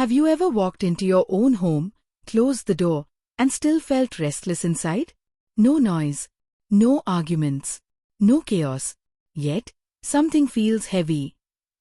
Have you ever walked into your own home, closed the door, and still felt restless inside? No noise, no arguments, no chaos. Yet, something feels heavy,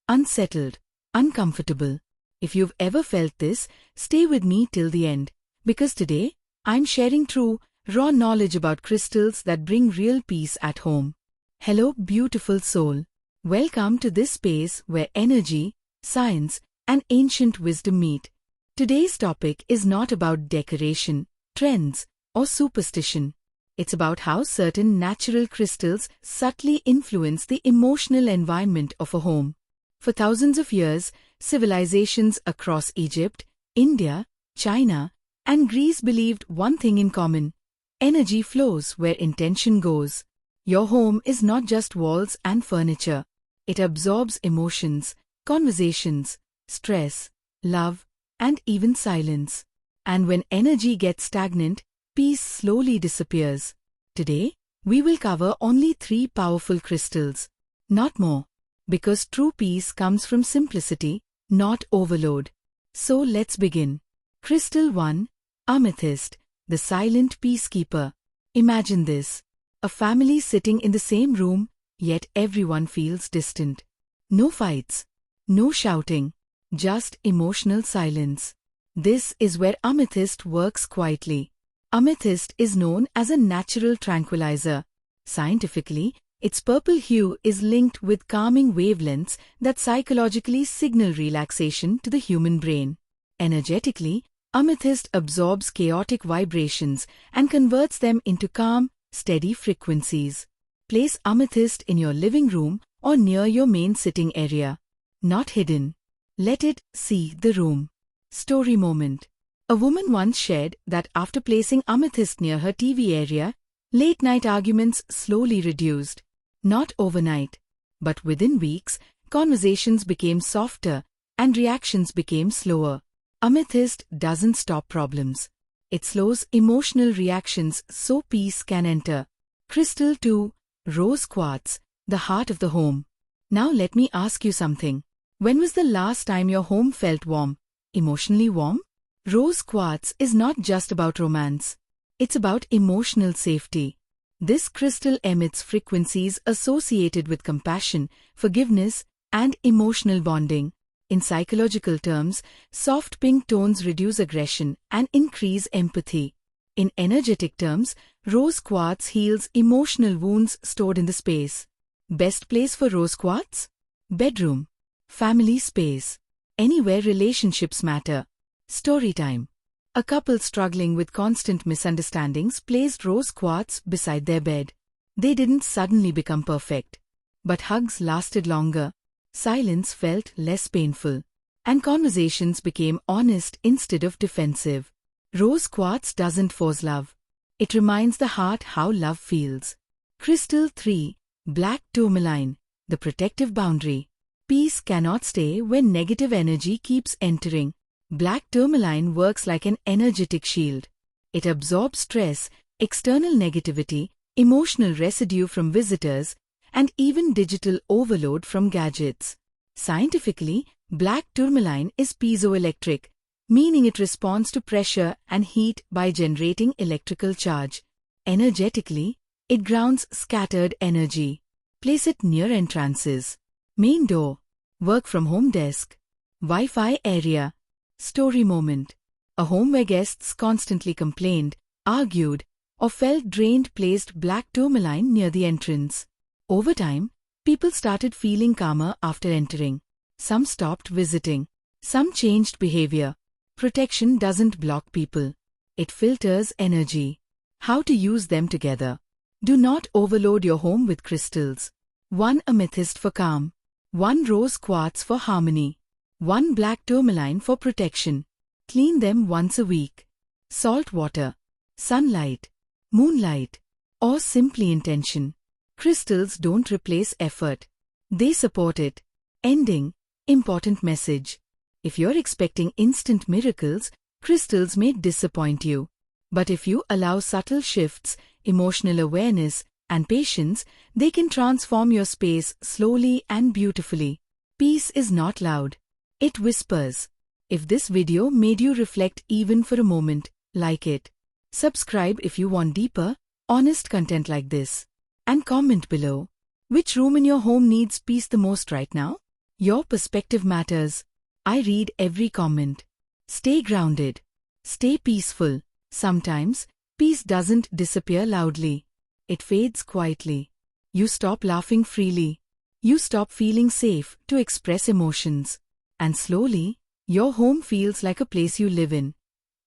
unsettled, uncomfortable. If you've ever felt this, stay with me till the end, because today, I'm sharing true, raw knowledge about crystals that bring real peace at home. Hello, beautiful soul. Welcome to this space where energy, science, and ancient wisdom meet. Today's topic is not about decoration, trends, or superstition. It's about how certain natural crystals subtly influence the emotional environment of a home. For thousands of years, civilizations across Egypt, India, China, and Greece believed one thing in common: energy flows where intention goes. Your home is not just walls and furniture. It absorbs emotions, conversations, stress, love, and even silence. And when energy gets stagnant, peace slowly disappears. Today, we will cover only 3 powerful crystals, not more, because true peace comes from simplicity, not overload. So let's begin. Crystal 1, Amethyst, the silent peacekeeper. Imagine this: a family sitting in the same room, yet everyone feels distant. No fights, no shouting, just emotional silence. This is where amethyst works quietly. Amethyst is known as a natural tranquilizer. Scientifically, its purple hue is linked with calming wavelengths that psychologically signal relaxation to the human brain. Energetically, amethyst absorbs chaotic vibrations and converts them into calm, steady frequencies. Place amethyst in your living room or near your main sitting area. Not hidden. Let it see the room. Story moment. A woman once shared that after placing amethyst near her TV area, late-night arguments slowly reduced. Not overnight, but within weeks, conversations became softer and reactions became slower. Amethyst doesn't stop problems. It slows emotional reactions so peace can enter. Crystal 2, Rose Quartz, the heart of the home. Now let me ask you something. When was the last time your home felt warm, emotionally warm? Rose quartz is not just about romance. It's about emotional safety. This crystal emits frequencies associated with compassion, forgiveness, and emotional bonding. In psychological terms, soft pink tones reduce aggression and increase empathy. In energetic terms, rose quartz heals emotional wounds stored in the space. Best place for rose quartz? Bedroom. Family space. Anywhere relationships matter. Story time. A couple struggling with constant misunderstandings placed rose quartz beside their bed. They didn't suddenly become perfect, but hugs lasted longer, silence felt less painful, and conversations became honest instead of defensive. Rose quartz doesn't force love. It reminds the heart how love feels. Crystal 3, Black tourmaline, the protective boundary. Peace cannot stay when negative energy keeps entering. Black tourmaline works like an energetic shield. It absorbs stress, external negativity, emotional residue from visitors, and even digital overload from gadgets. Scientifically, black tourmaline is piezoelectric, meaning it responds to pressure and heat by generating electrical charge. Energetically, it grounds scattered energy. Place it near entrances. Main door, work from home desk, Wi-Fi area. Story moment. A home where guests constantly complained, argued, or felt drained placed black tourmaline near the entrance. Over time, people started feeling calmer after entering. Some stopped visiting. Some changed behavior. Protection doesn't block people. It filters energy. How to use them together. Do not overload your home with crystals. 1 amethyst for calm. 1 rose quartz for harmony. 1 black tourmaline for protection. Clean them once a week. Salt water, sunlight, moonlight, or simply intention. Crystals don't replace effort. They support it. Ending. Important message. If you're expecting instant miracles, crystals may disappoint you. But if you allow subtle shifts, emotional awareness, and patience, they can transform your space slowly and beautifully. Peace is not loud. It whispers. If this video made you reflect even for a moment, like it. Subscribe if you want deeper, honest content like this. And comment below. Which room in your home needs peace the most right now? Your perspective matters. I read every comment. Stay grounded. Stay peaceful. Sometimes, peace doesn't disappear loudly. It fades quietly. You stop laughing freely. You stop feeling safe to express emotions. And slowly, your home feels like a place you live in,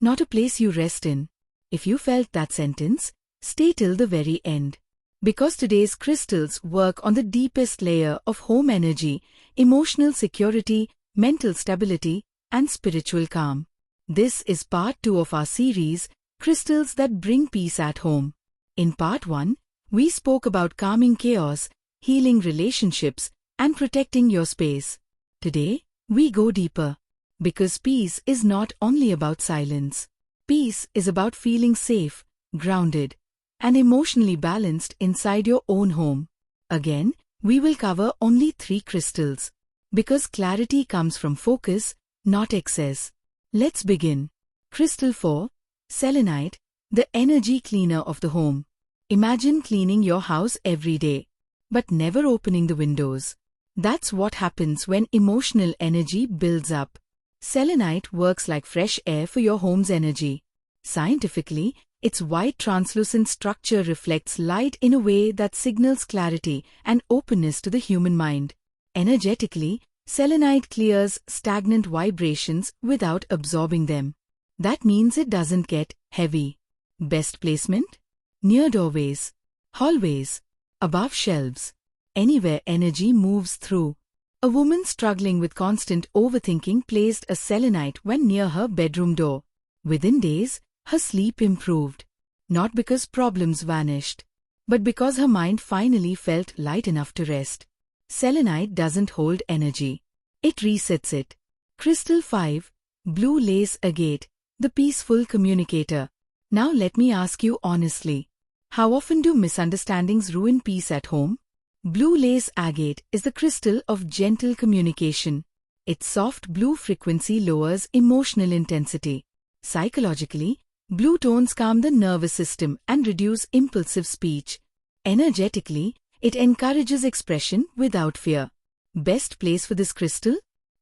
not a place you rest in. If you felt that sentence, stay till the very end. Because today's crystals work on the deepest layer of home energy, emotional security, mental stability, and spiritual calm. This is part 2 of our series, Crystals That Bring Peace at Home. In part 1, we spoke about calming chaos, healing relationships, and protecting your space. Today, we go deeper. Because peace is not only about silence. Peace is about feeling safe, grounded, and emotionally balanced inside your own home. Again, we will cover only 3 crystals. Because clarity comes from focus, not excess. Let's begin. Crystal 4, Selenite, the energy cleaner of the home. Imagine cleaning your house every day, but never opening the windows. That's what happens when emotional energy builds up. Selenite works like fresh air for your home's energy. Scientifically, its white translucent structure reflects light in a way that signals clarity and openness to the human mind. Energetically, selenite clears stagnant vibrations without absorbing them. That means it doesn't get heavy. Best placement? Near doorways, hallways, above shelves, anywhere energy moves through. A woman struggling with constant overthinking placed a selenite when near her bedroom door. Within days, her sleep improved. Not because problems vanished, but because her mind finally felt light enough to rest. Selenite doesn't hold energy. It resets it. Crystal 5, Blue Lace Agate, the peaceful communicator. Now let me ask you honestly. How often do misunderstandings ruin peace at home? Blue lace agate is the crystal of gentle communication. Its soft blue frequency lowers emotional intensity. Psychologically, blue tones calm the nervous system and reduce impulsive speech. Energetically, it encourages expression without fear. Best place for this crystal?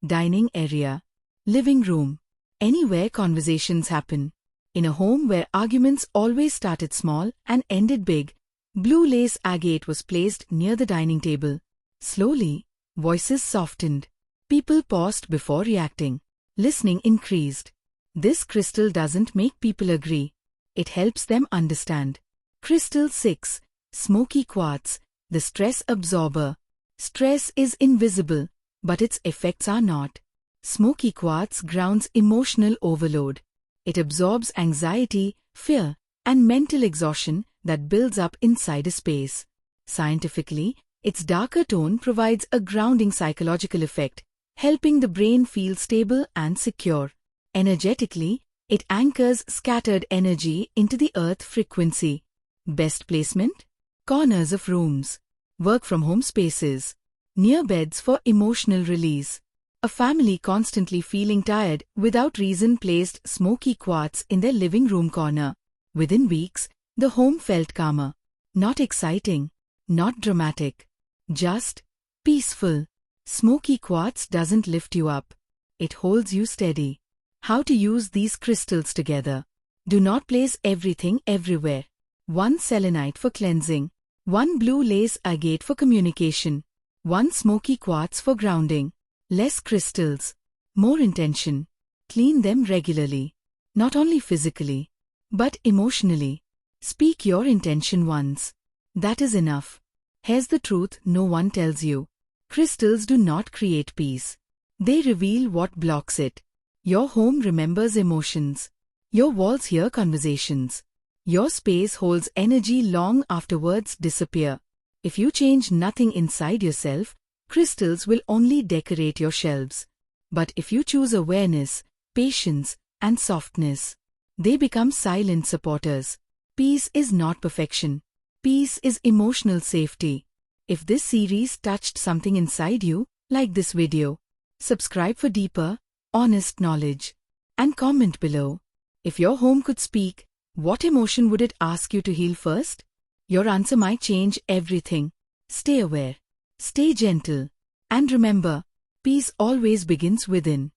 Dining area, living room, anywhere conversations happen. In a home where arguments always started small and ended big, blue lace agate was placed near the dining table. Slowly, voices softened. People paused before reacting. Listening increased. This crystal doesn't make people agree. It helps them understand. Crystal 6, Smoky Quartz, the stress absorber. Stress is invisible, but its effects are not. Smoky quartz grounds emotional overload. It absorbs anxiety, fear, and mental exhaustion that builds up inside a space. Scientifically, its darker tone provides a grounding psychological effect, helping the brain feel stable and secure. Energetically, it anchors scattered energy into the earth frequency. Best placement? Corners of rooms, work-from-home spaces, near beds for emotional release. A family constantly feeling tired without reason placed smoky quartz in their living room corner. Within weeks, the home felt calmer. Not exciting, not dramatic, just peaceful. Smoky quartz doesn't lift you up. It holds you steady. How to use these crystals together? Do not place everything everywhere. 1 selenite for cleansing. 1 blue lace agate for communication. 1 smoky quartz for grounding. Less crystals, more intention. Clean them regularly. Not only physically, but emotionally. Speak your intention once. That is enough. Here's the truth no one tells you. Crystals do not create peace. They reveal what blocks it. Your home remembers emotions. Your walls hear conversations. Your space holds energy long after words disappear. If you change nothing inside yourself, crystals will only decorate your shelves. But if you choose awareness, patience, and softness, they become silent supporters. Peace is not perfection. Peace is emotional safety. If this series touched something inside you, like this video. Subscribe for deeper, honest knowledge. And comment below. If your home could speak, what emotion would it ask you to heal first? Your answer might change everything. Stay aware, stay gentle, and remember, peace always begins within.